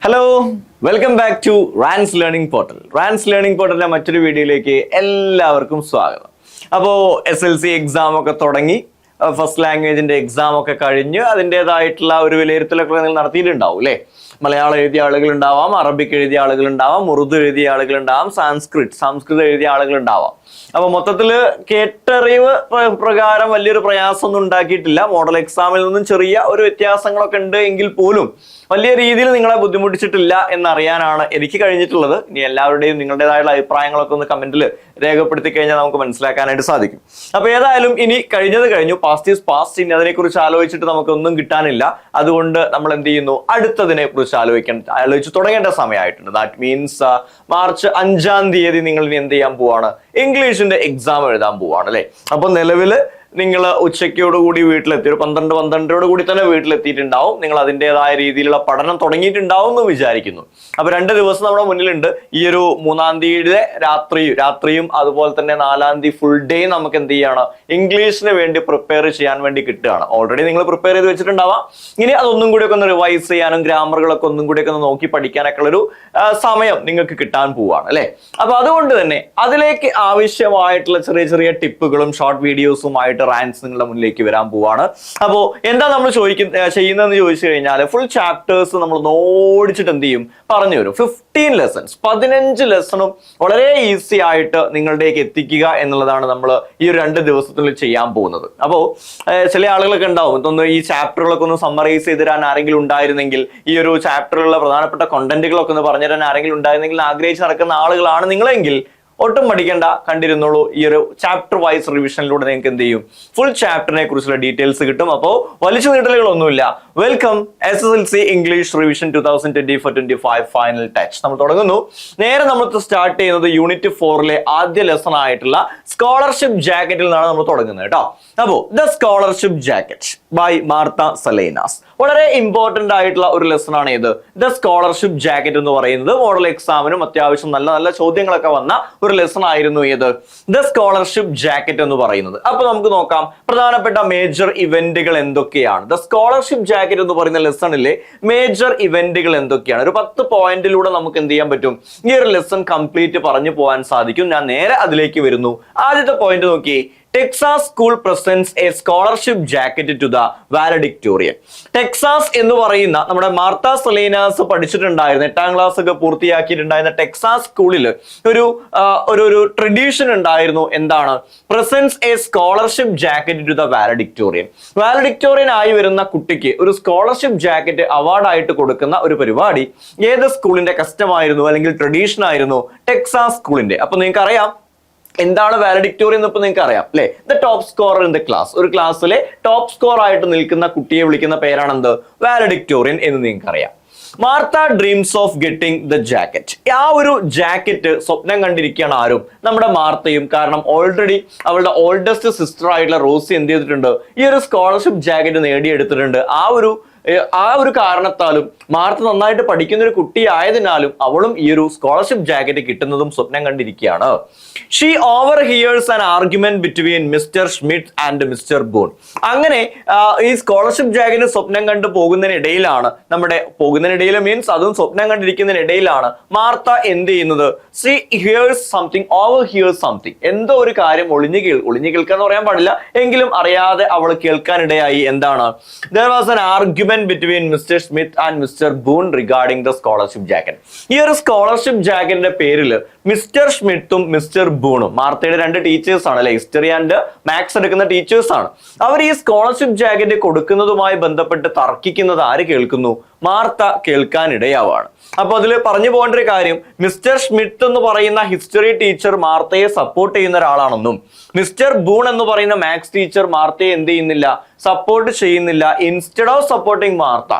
Hello, welcome back to Rans learning portal. Rans learning പോർട്ടലിന്റെ മറ്റൊരു വീഡിയോയിലേക്ക് എല്ലാവർക്കും സ്വാഗതം. അപ്പോൾ SLC എക്സാം ഒക്കെ തുടങ്ങി, ഫസ്റ്റ് ലാംഗ്വേജിന്റെ എക്സാം ഒക്കെ കഴിഞ്ഞ് അതിൻ്റെതായിട്ടുള്ള ഒരു വിലയിരുത്തലൊക്കെ നിങ്ങൾ നടത്തിയിട്ടുണ്ടാവും അല്ലേ? മലയാളം എഴുതിയ ആളുകൾ ഉണ്ടാവാം, അറബിക് എഴുതിയ ആളുകൾ ഉണ്ടാവാം, ഉറുദു എഴുതിയ ആളുകൾ ഉണ്ടാവാം, സംസ്കൃതം എഴുതിയ ആളുകൾ ഉണ്ടാവാം. അപ്പൊ മൊത്തത്തില് കേട്ടറിവ് പ്രകാരം വലിയൊരു പ്രയാസമൊന്നും ഉണ്ടാക്കിയിട്ടില്ല. മോഡൽ എക്സാമിൽ നിന്നും ചെറിയ ഒരു വ്യത്യാസങ്ങളൊക്കെ ഉണ്ട് എങ്കിൽ പോലും വലിയ രീതിയിൽ നിങ്ങളെ ബുദ്ധിമുട്ടിച്ചിട്ടില്ല എന്നറിയാനാണ് എനിക്ക് കഴിഞ്ഞിട്ടുള്ളത്. ഇനി എല്ലാവരുടെയും നിങ്ങളുടേതായുള്ള അഭിപ്രായങ്ങളൊക്കെ ഒന്ന് കമന്റിൽ രേഖപ്പെടുത്തി കഴിഞ്ഞാൽ നമുക്ക് മനസ്സിലാക്കാനായിട്ട് സാധിക്കും. അപ്പൊ ഏതായാലും ഇനി കഴിഞ്ഞത് കഴിഞ്ഞു, പാസ്റ്റ് ഈസ് പാസ്റ്റ്. ഇനി അതിനെക്കുറിച്ച് ആലോചിച്ചിട്ട് നമുക്കൊന്നും കിട്ടാനില്ല. അതുകൊണ്ട് നമ്മൾ എന്ത് ചെയ്യുന്നു, അടുത്തതിനെ കുറിച്ച് ആലോചിച്ച് തുടങ്ങേണ്ട സമയമായിട്ടുണ്ട്. ദാറ്റ് മീൻസ് മാർച്ച് 5-ാം തീയതി നിങ്ങൾ ഇനി എന്ത് ചെയ്യാൻ പോവാണ്, ഇംഗ്ലീഷിന്റെ എക്സാം എഴുതാൻ പോവാണ് അല്ലെ? അപ്പൊ നിലവില് നിങ്ങൾ ഉച്ചയ്ക്കോടുകൂടി വീട്ടിലെത്തി, ഒരു 12 കൂടി തന്നെ വീട്ടിലെത്തിയിട്ടുണ്ടാവും. നിങ്ങൾ അതിൻ്റെതായ രീതിയിലുള്ള പഠനം തുടങ്ങിയിട്ടുണ്ടാവും എന്ന് വിചാരിക്കുന്നു. അപ്പൊ 2 ദിവസം നമ്മുടെ മുന്നിലുണ്ട്. ഈ ഒരു 3-ാം തീയതിയുടെ രാത്രിയും അതുപോലെ തന്നെ 4-ാം തീയതി ഫുൾ ഡേ നമുക്ക് എന്ത് ചെയ്യാണ്, ഇംഗ്ലീഷിന് വേണ്ടി പ്രിപ്പയർ ചെയ്യാൻ വേണ്ടി കിട്ടുകയാണ്. ഓൾറെഡി നിങ്ങൾ പ്രിപ്പയർ ചെയ്ത് വെച്ചിട്ടുണ്ടാവാം. ഇനി അതൊന്നും കൂടി ഒക്കെ ഒന്ന് റിവൈസ് ചെയ്യാനും ഗ്രാമറുകളൊക്കെ ഒന്നും കൂടി ഒക്കെ ഒന്ന് നോക്കി പഠിക്കാനൊക്കെ ഉള്ളൊരു സമയം നിങ്ങൾക്ക് കിട്ടാൻ പോവാണ് അല്ലെ? അപ്പൊ അതുകൊണ്ട് തന്നെ അതിലേക്ക് ആവശ്യമായിട്ടുള്ള ചെറിയ ചെറിയ ടിപ്പുകളും ഷോർട്ട് വീഡിയോസുമായിട്ട് റാൻസ് നിങ്ങളുടെ മുന്നിലേക്ക് വരാൻ പോവാണ്. അപ്പോൾ എന്താ നമ്മൾ ചെയ്യുന്നതെന്ന് ചോദിച്ചു കഴിഞ്ഞാൽ, ഫുൾ ചാപ്റ്റേഴ്സ് നമ്മൾ ഓടിച്ചിട്ട് എന്ത് ചെയ്യും, പറഞ്ഞു തരും. 15 ലെസൺസ്, 15 ലെസണും വളരെ ഈസി ആയിട്ട് നിങ്ങളുടേക്ക് എത്തിക്കുക എന്നുള്ളതാണ് നമ്മൾ ഈ ഒരു 2 ദിവസത്തിൽ ചെയ്യാൻ പോകുന്നത്. അപ്പോൾ ചില ആളുകളൊക്കെ ഉണ്ടാവും, ഇതൊന്ന് ഈ ചാപ്റ്ററുകളൊക്കെ ഒന്ന് സമ്മറൈസ് ചെയ്ത് തരാൻ ആരെങ്കിലും ഉണ്ടായിരുന്നെങ്കിൽ, ഈ ഒരു ചാപ്റ്ററിലുള്ള പ്രധാനപ്പെട്ട കണ്ടന്റുകളൊക്കെ ഒന്ന് പറഞ്ഞു തരാൻ ആരെങ്കിലും ഉണ്ടായിരുന്നെങ്കിൽ ആഗ്രഹിച്ച് നടക്കുന്ന ആളുകളാണ് നിങ്ങളെങ്കിൽ ഒട്ടും പഠിക്കേണ്ട, കണ്ടിരുന്നോളൂ. ഈ ഒരു ചാപ്റ്റർ വൈസ് റിവിഷനിലൂടെ നിങ്ങൾക്ക് എന്ത് ചെയ്യും, ഫുൾ ചാപ്റ്ററിനെ കുറിച്ചുള്ള ഡീറ്റെയിൽസ് കിട്ടും. അപ്പോൾ വലിച്ചു നീട്ടലുകളൊന്നുമില്ല. Welcome SSLC English revision 2024-25 final touch. നമ്മൾ തുടങ്ങുന്നു. നേരെ നമ്മൾ സ്റ്റാർട്ട് ചെയ്യുന്നത് യൂണിറ്റ് 4-ലെ ആദ്യ ലെസൺ ആയിട്ടുള്ള സ്കോളർഷിപ്പ് ജാക്കറ്റിൽ നിന്നാണ് നമ്മൾ തുടങ്ങുന്നത് കേട്ടോ. അപ്പോ the scholarship jacket by Martha Salinas. വളരെ ഇമ്പോർട്ടന്റ് ആയിട്ടുള്ള ഒരു ലെസൺ ആണ് ഇത്, ദ സ്കോളർഷിപ്പ് ജാക്കറ്റ് എന്ന് പറയുന്നത്. മോഡൽ എക്സാമിനും അത്യാവശ്യം നല്ല നല്ല ചോദ്യങ്ങളൊക്കെ വന്ന ഒരു ലെസൺ ആയിരുന്നു ഇത്, ദ സ്കോളർഷിപ്പ് ജാക്കറ്റ് എന്ന് പറയുന്നത്. അപ്പൊ നമുക്ക് നോക്കാം പ്രധാനപ്പെട്ട മേജർ ഇവന്റുകൾ എന്തൊക്കെയാണ്. ദ സ്കോളർഷിപ്പ് ജാക്കറ്റ് എന്ന് പറയുന്ന ലെസണിലെ മേജർ ഇവന്റുകൾ എന്തൊക്കെയാണ്? ഒരു 10 പോയിന്റിലൂടെ നമുക്ക് എന്ത് ചെയ്യാൻ പറ്റും, ഈ ഒരു ലെസൺ കംപ്ലീറ്റ് പറഞ്ഞു പോകാൻ സാധിക്കും. ഞാൻ നേരെ അതിലേക്ക് വരുന്നു. ആദ്യത്തെ പോയിന്റ് നോക്കി, Texas school presents a scholarship jacket to the valedictorian. Texas എന്ന് പറയുന്ന നമ്മുടെ മാർത്ത സലേനാസ് പഠിച്ചിട്ടുണ്ടായിരുന്ന 8-ാം ക്ലാസ് ഒക്കെ പൂർത്തിയാക്കിയിട്ടുണ്ടായിരുന്ന ടെക്സാസ് സ്കൂളിൽ ഒരു ട്രഡീഷൻ ഉണ്ടായിരുന്നു. എന്താണ്? Presents a scholarship jacket to the valedictorian. Valedictorian ആയി വരുന്ന കുട്ടിക്ക് ഒരു സ്കോളർഷിപ്പ് ജാക്കറ്റ് അവാർഡായിട്ട് കൊടുക്കുന്ന ഒരു പരിപാടി ഏത് സ്കൂളിന്റെ കസ്റ്റമായിരുന്നു അല്ലെങ്കിൽ ട്രഡീഷൻ ആയിരുന്നു? ടെക്സാസ് സ്കൂളിന്റെ. അപ്പൊ നിങ്ങൾക്ക് അറിയാം എന്താണ് വാലഡിക്ടോറിയൻ എന്ന്. ഇപ്പൊ നിങ്ങൾക്ക് അറിയാം അല്ലെ? The top scorer in the class. ഒരു ക്ലാസ്സിലെ ടോപ്പ് സ്കോർ ആയിട്ട് നിൽക്കുന്ന കുട്ടിയെ വിളിക്കുന്ന പേരാണ് എന്ത്? വാലഡിക്ടോറിയൻ എന്ന് നിങ്ങൾക്ക് അറിയാം. Martha dreams of getting the jacket. ആ ഒരു ജാക്കറ്റ് സ്വപ്നം കണ്ടിരിക്കുകയാണ് ആരും, നമ്മുടെ മാർത്തയും. കാരണം ഓൾറെഡി അവളുടെ ഓൾഡസ്റ്റ് സിസ്റ്റർ ആയിട്ടുള്ള റോസി എന്ത് ചെയ്തിട്ടുണ്ട്, ഈ ഒരു സ്കോളർഷിപ്പ് ജാക്കറ്റ് നേടിയെടുത്തിട്ടുണ്ട്. ആ ഒരു കാരണത്താലും മാർത്ത നന്നായിട്ട് പഠിക്കുന്ന ഒരു കുട്ടി ആയതിനാലും അവളും ഈ ഒരു സ്കോളർഷിപ്പ് ജാക്കറ്റ് കിട്ടുന്നതും സ്വപ്നം കണ്ടിരിക്കുകയാണ്. She overhears an argument between Mister Schmidt and Mister Boone. അങ്ങനെ ഈ സ്കോളർഷിപ്പ് ജാക്കറ്റ് സ്വപ്നം കണ്ടു പോകുന്നതിനിടയിൽ മീൻസ് അതും സ്വപ്നം കണ്ടിരിക്കുന്നതിനിടയിലാണ് മാർത്ത എന്ത് ചെയ്യുന്നത്, she here's something, over here's something. എന്തോ ഒരു കാര്യം ഒളിഞ്ഞു കേൾക്കാന്ന് പറയാൻ പാടില്ല, എങ്കിലും അറിയാതെ അവൾ കേൾക്കാനിടയായി. എന്താണ്? there was an argument between Mr. Smith and Mr. Boone regarding the scholarship jacket. ഈ ഒരു സ്കോളർഷിപ്പ് ജാക്കറ്റിന്റെ പേരിൽ മിസ്റ്റർ ഷ്മിത്തും മിസ്റ്റർ ബൂണും, മാർത്തയുടെ 2 ടീച്ചേഴ്സ് ആണ് അല്ലെ, ഹിസ്റ്ററി ആൻഡ് മാത്സ് എടുക്കുന്ന ടീച്ചേഴ്സ് ആണ്. അവർ ഈ സ്കോളർഷിപ്പ് ജാക്കറ്റ് കൊടുക്കുന്നതുമായി ബന്ധപ്പെട്ട് തർക്കിക്കുന്നത് ആര് കേൾക്കുന്നു? മാർത്ത കേൾക്കാനിടയാവാണ്. അപ്പൊ അതിൽ പറഞ്ഞു പോകേണ്ട ഒരു കാര്യം, മിസ്റ്റർ ഷ്മിത്ത് എന്ന് പറയുന്ന ഹിസ്റ്ററി ടീച്ചർ മാർത്തയെ സപ്പോർട്ട് ചെയ്യുന്ന ഒരാളാണെന്നും മിസ്റ്റർ ബൂൺ എന്ന് പറയുന്ന മാത്സ് ടീച്ചർ മാർത്തയെ എന്ത് ചെയ്യുന്നില്ല, സപ്പോർട്ട് ചെയ്യുന്നില്ല. ഇൻസ്റ്റെഡ് ഓഫ് സപ്പോർട്ടിങ്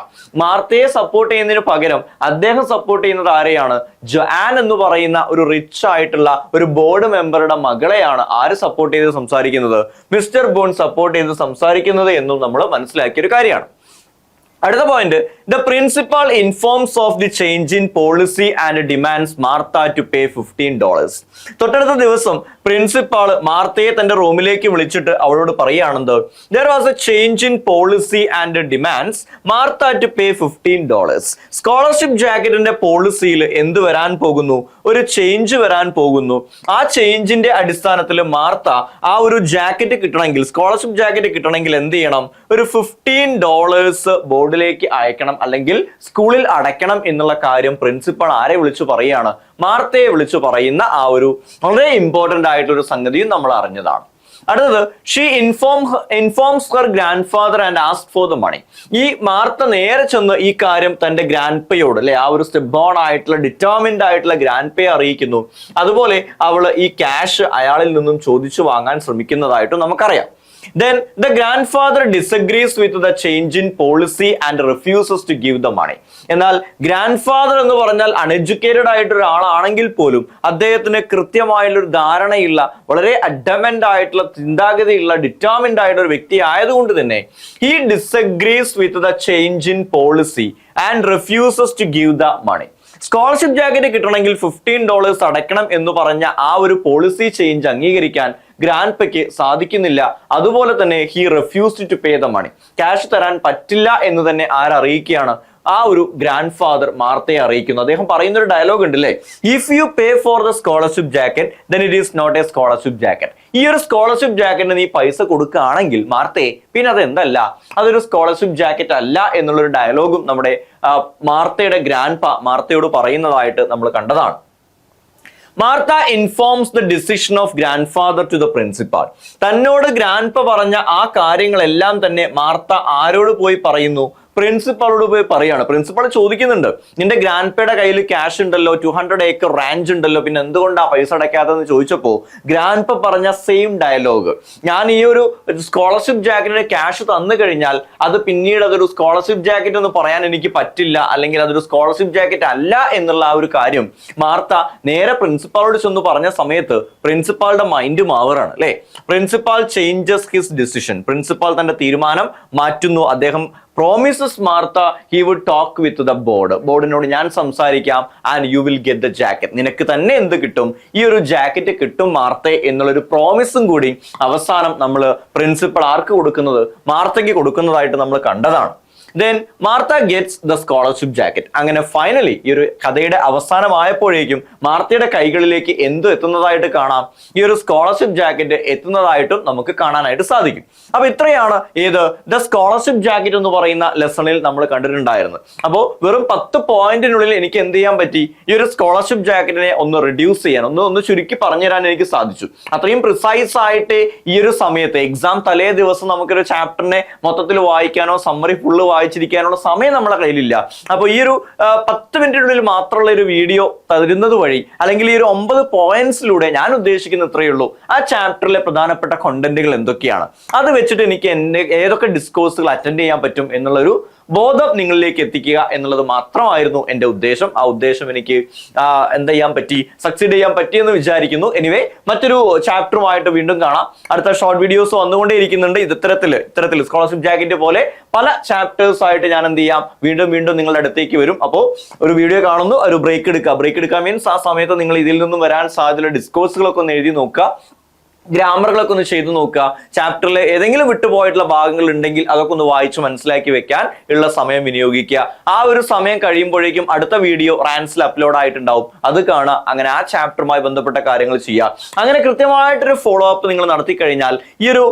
മാർത്തയെ സപ്പോർട്ട് ചെയ്യുന്നതിന് പകരം അദ്ദേഹം സപ്പോർട്ട് ചെയ്യുന്നത് ആരെയാണ്? ജോആൻ എന്ന് പറയുന്ന ഒരു റിച്ച് ആയിട്ടുള്ള ഒരു ബോർഡ് മെമ്പറുടെ മകളെയാണ് ആര് സപ്പോർട്ട് ചെയ്ത് സംസാരിക്കുന്നത്? മിസ്റ്റർ ബൂൺ സപ്പോർട്ട് ചെയ്ത് സംസാരിക്കുന്നത് എന്നും നമ്മൾ മനസ്സിലാക്കിയ ഒരു കാര്യമാണ്. അടുത്ത point, the principal informs of the change in policy and demands Martha to pay $15. തൊട്ടടുത്ത ദിവസം പ്രിൻസിപ്പാൾ മാർത്തയെ തന്റെ റൂമിലേക്ക് വിളിച്ചിട്ട് അവളോട് പറയുകയാണെന്ത്, there was a change in policy and demands Martha to pay $15. Scholarship ജാക്കറ്റിന്റെ പോളിസിയിൽ എന്ത് വരാൻ പോകുന്നു? ഒരു ചേഞ്ച് വരാൻ പോകുന്നു. ആ ചേഞ്ചിന്റെ അടിസ്ഥാനത്തിൽ മാർത്ത ആ ഒരു ജാക്കറ്റ് കിട്ടണമെങ്കിൽ, സ്കോളർഷിപ്പ് ജാക്കറ്റ് കിട്ടണമെങ്കിൽ എന്ത് ചെയ്യണം? ഒരു $15 ബോർഡിലേക്ക് അയക്കണം, അല്ലെങ്കിൽ സ്കൂളിൽ അടയ്ക്കണം എന്നുള്ള കാര്യം പ്രിൻസിപ്പൾ ആരെ വിളിച്ചു പറയാണ്? മാർത്തയെ വിളിച്ചു പറയുന്ന ആ ഒരു വളരെ ഇമ്പോർട്ടന്റ് ആയിട്ടുള്ള ഒരു സംഗതിയും നമ്മൾ അറിഞ്ഞതാണ്. അടുത്തത്, she informs her grandfather and ask for the money. ഈ മാർത്ത നേരെ ചെന്ന് ഈ കാര്യം തന്റെ ഗ്രാൻഡ് പേയോട്, അല്ലെ, ആ ഒരു സ്റ്റെബോൺ ആയിട്ടുള്ള ഡിറ്റർമിൻഡ് ആയിട്ടുള്ള ഗ്രാൻഡ് പേ അറിയിക്കുന്നു. അതുപോലെ അവള് ഈ ക്യാഷ് അയാളിൽ നിന്നും ചോദിച്ചു വാങ്ങാൻ ശ്രമിക്കുന്നതായിട്ടും നമുക്കറിയാം. Then the grandfather disagrees with the change in policy and refuses to give the money. എന്നാൽ ഗ്രാൻഡ് ഫാദർ എന്ന് പറഞ്ഞാൽ അൺഎഡ്യൂക്കേറ്റഡ് ആയിട്ട് ഒരാളാണെങ്കിൽ പോലും അദ്ദേഹത്തിന് കൃത്യമായുള്ള ഒരു ധാരണയുള്ള, വളരെ അഡമന്റ് ആയിട്ടുള്ള ചിന്താഗതിയുള്ള, ഡിറ്റർമിൻഡ് ആയിട്ടുള്ള ഒരു വ്യക്തി ആയതുകൊണ്ട് തന്നെ he disagrees with the change in policy and refuses to give the money. Scholarship jacket കിട്ടണമെങ്കിൽ $15 അടയ്ക്കണം എന്ന് പറഞ്ഞ ആ ഒരു പോളിസി ചേഞ്ച് അംഗീകരിക്കാൻ ഗ്രാൻഡ് പേക്ക് സാധിക്കുന്നില്ല. അതുപോലെ തന്നെ he refused to pay the money. Cash തരാൻ പറ്റില്ല എന്ന് തന്നെ ആരറിയിക്കുകയാണ്? ആ ഒരു ഗ്രാൻഡ് ഫാദർ മാർത്തയെ അറിയിക്കുന്നു. അദ്ദേഹം പറയുന്ന ഒരു ഡയലോഗ് ഉണ്ട്, അല്ലേ, if you pay for the scholarship jacket then it is not a scholarship jacket. ഈ ഒരു സ്കോളർഷിപ്പ് ജാക്കറ്റിന് നീ പൈസ കൊടുക്കുകയാണെങ്കിൽ മാർത്തയെ, പിന്നെ അതെന്തല്ല, അതൊരു സ്കോളർഷിപ്പ് ജാക്കറ്റ് അല്ല എന്നുള്ളൊരു ഡയലോഗും നമ്മുടെ മാർത്തയുടെ ഗ്രാൻഡ് പാ മാർത്തയോട് പറയുന്നതായിട്ട് നമ്മൾ കണ്ടതാണ്. Martha informs the decision of grandfather to the principal. തന്നോട് ഗ്രാൻഡ് പ പറഞ്ഞ ആ കാര്യങ്ങളെല്ലാം തന്നെ മാർത്ത ആരോട് പോയി പറയുന്നു? പ്രിൻസിപ്പാളോട് പോയി പറയാണ്. പ്രിൻസിപ്പാൾ ചോദിക്കുന്നുണ്ട്, നിന്റെ ഗ്രാൻഡ് പേയുടെ കയ്യിൽ ക്യാഷ് ഉണ്ടല്ലോ, 200 ഏക്കർ റാഞ്ച് ഉണ്ടല്ലോ, പിന്നെ എന്തുകൊണ്ടാ പൈസ അടയ്ക്കാത്തതെന്ന് ചോദിച്ചപ്പോ ഗ്രാൻഡ് പ പറഞ്ഞ സെയിം ഡയലോഗ്, ഞാൻ ഈ ഒരു സ്കോളർഷിപ്പ് ജാക്കറ്റിന്റെ ക്യാഷ് തന്നു കഴിഞ്ഞാൽ അത് പിന്നീട് അതൊരു സ്കോളർഷിപ്പ് ജാക്കറ്റ് എന്ന് പറയാൻ എനിക്ക് പറ്റില്ല, അല്ലെങ്കിൽ അതൊരു സ്കോളർഷിപ്പ് ജാക്കറ്റ് അല്ല എന്നുള്ള ആ ഒരു കാര്യം മാർത്ത നേരെ പ്രിൻസിപ്പാളോട് ചെന്ന് പറഞ്ഞ സമയത്ത് പ്രിൻസിപ്പാളുടെ മൈൻഡ് മാറുകയാണ്, അല്ലെ. Principal changes his decision. Principal തന്റെ തീരുമാനം മാറ്റുന്നു. അദ്ദേഹം promises Martha he would talk with the board. ബോർഡിനോട് ഞാൻ സംസാരിക്കാം, and you will get the jacket. നിനക്ക് തന്നെ എന്ത് കിട്ടും? ഈ ഒരു ജാക്കറ്റ് കിട്ടും മാർത്തേ എന്നുള്ളൊരു പ്രോമിസും കൂടി അവസാനം നമ്മൾ പ്രിൻസിപ്പൾ ആർക്ക് കൊടുക്കുന്നത്? മാർത്തയ്ക്ക് കൊടുക്കുന്നതായിട്ട് നമ്മൾ കണ്ടതാണ്. Then Martha gets the scholarship jacket. അങ്ങനെ ഫൈനലി ഈ ഒരു കഥയുടെ അവസാനമായപ്പോഴേക്കും മാർത്തയുടെ കൈകളിലേക്ക് എന്ത് എത്തുന്നതായിട്ട് കാണാം? ഈ ഒരു സ്കോളർഷിപ്പ് ജാക്കറ്റ് എത്തുന്നതായിട്ടും നമുക്ക് കാണാനായിട്ട് സാധിക്കും. അപ്പൊ ഇത്രയാണ് ദ സ്കോളർഷിപ്പ് ജാക്കറ്റ് എന്ന് പറയുന്ന ലെസണിൽ നമ്മൾ കണ്ടിട്ടുണ്ടായിരുന്നത്. അപ്പോൾ വെറും 10 പോയിന്റിനുള്ളിൽ എനിക്ക് എന്ത് ചെയ്യാൻ പറ്റി? ഈ ഒരു സ്കോളർഷിപ്പ് ജാക്കറ്റിനെ ഒന്ന് റിഡ്യൂസ് ചെയ്യാൻ, ഒന്ന് ചുരുക്കി പറഞ്ഞുതരാൻ എനിക്ക് സാധിച്ചു. അത്രയും പ്രിസൈസ് ആയിട്ട് ഈ ഒരു സമയത്ത് എക്സാം തലേ ദിവസം നമുക്കൊരു ചാപ്റ്ററിനെ മൊത്തത്തിൽ വായിക്കാനോ സമ്മറി ഫുള്ള് വായിച്ചിരിക്കാനുള്ള സമയം നമ്മളെ കയ്യിലില്ല. അപ്പൊ ഈ ഒരു 10 മിനിറ്റിനുള്ളിൽ മാത്രമുള്ള ഒരു വീഡിയോ തരുന്നത് വഴി, അല്ലെങ്കിൽ ഈ ഒരു 9 പോയിന്റ്സിലൂടെ ഞാൻ ഉദ്ദേശിക്കുന്ന ഇത്രയേ ഉള്ളൂ, ആ ചാപ്റ്ററിലെ പ്രധാനപ്പെട്ട കണ്ടന്റുകൾ എന്തൊക്കെയാണ്, അത് വെച്ചിട്ട് എനിക്ക് ഏതൊക്കെ ഡിസ്കോഴ്സുകൾ അറ്റൻഡ് ചെയ്യാൻ പറ്റും എന്നുള്ളൊരു ബോധം നിങ്ങളിലേക്ക് എത്തിക്കുക എന്നുള്ളത് മാത്രമായിരുന്നു എൻ്റെ ഉദ്ദേശം. ആ ഉദ്ദേശം എനിക്ക് എന്ത് ചെയ്യാൻ പറ്റി? സക്സീഡ് ചെയ്യാൻ പറ്റിയെന്ന് വിചാരിക്കുന്നു. എനിവേ, മറ്റൊരു ചാപ്റ്ററുമായിട്ട് വീണ്ടും കാണാം. അടുത്ത ഷോർട്ട് വീഡിയോസ് വന്നുകൊണ്ടേയിരിക്കുന്നുണ്ട്. ഇത്തരത്തിൽ സ്കോളർഷിപ്പ് ജാക്കറ്റ് പോലെ പല ചാപ്റ്റേഴ്സ് ആയിട്ട് ഞാൻ എന്ത് ചെയ്യാം, വീണ്ടും നിങ്ങളുടെ അടുത്തേക്ക് വരും. അപ്പോൾ ഒരു വീഡിയോ കാണുന്നു, ഒരു ബ്രേക്ക് എടുക്കുക മീൻസ് ആ സമയത്ത് നിങ്ങൾ ഇതിൽ നിന്നും വരാൻ സാധ്യതയുള്ള ഡിസ്കോഴ്സുകളൊക്കെ ഒന്ന് എഴുതി നോക്കുക, ഗ്രാമറുകളൊക്കെ ഒന്ന് ചെയ്തു നോക്കുക. ചാപ്റ്ററിൽ ഏതെങ്കിലും വിട്ടുപോയിട്ടുള്ള ഭാഗങ്ങൾ ഉണ്ടെങ്കിൽ അതൊക്കെ ഒന്ന് വായിച്ച് മനസ്സിലാക്കി വെക്കാൻ ഉള്ള സമയം വിനിയോഗിക്കുക. ആ ഒരു സമയം കഴിയുമ്പോഴേക്കും അടുത്ത വീഡിയോ റാൻസിൽ അപ്ലോഡ് ആയിട്ടുണ്ടാവും, അത് കാണുക. അങ്ങനെ ആ ചാപ്റ്ററുമായി ബന്ധപ്പെട്ട കാര്യങ്ങൾ ചെയ്യുക. അങ്ങനെ കൃത്യമായിട്ടൊരു ഫോളോ അപ്പ് നിങ്ങൾ നടത്തി കഴിഞ്ഞാൽ ഈ ഒരു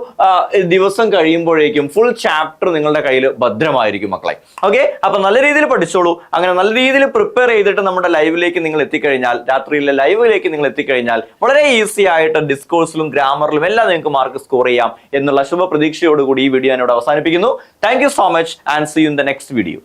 ദിവസം കഴിയുമ്പോഴേക്കും ഫുൾ ചാപ്റ്റർ നിങ്ങളുടെ കയ്യിൽ ഭദ്രമായിരിക്കും മക്കളെ. ഓക്കെ, അപ്പൊ നല്ല രീതിയിൽ പഠിച്ചോളൂ. അങ്ങനെ നല്ല രീതിയിൽ പ്രിപ്പയർ ചെയ്തിട്ട് നമ്മുടെ ലൈവിലേക്ക് നിങ്ങൾ എത്തിക്കഴിഞ്ഞാൽ, രാത്രിയിലെ ലൈവിലേക്ക് നിങ്ങൾ എത്തിക്കഴിഞ്ഞാൽ വളരെ ഈസി ആയിട്ട് ഡിസ്കോഴ്സിലും ഗ്രാമറിലും എല്ലാം നിങ്ങൾക്ക് മാർക്ക് സ്കോർ ചെയ്യാം എന്നുള്ള ശുഭ പ്രതീക്ഷയോടുകൂടി ഈ വീഡിയോ എന്നോട് അവസാനിപ്പിക്കുന്നു. Thank you so much and see you in the next video.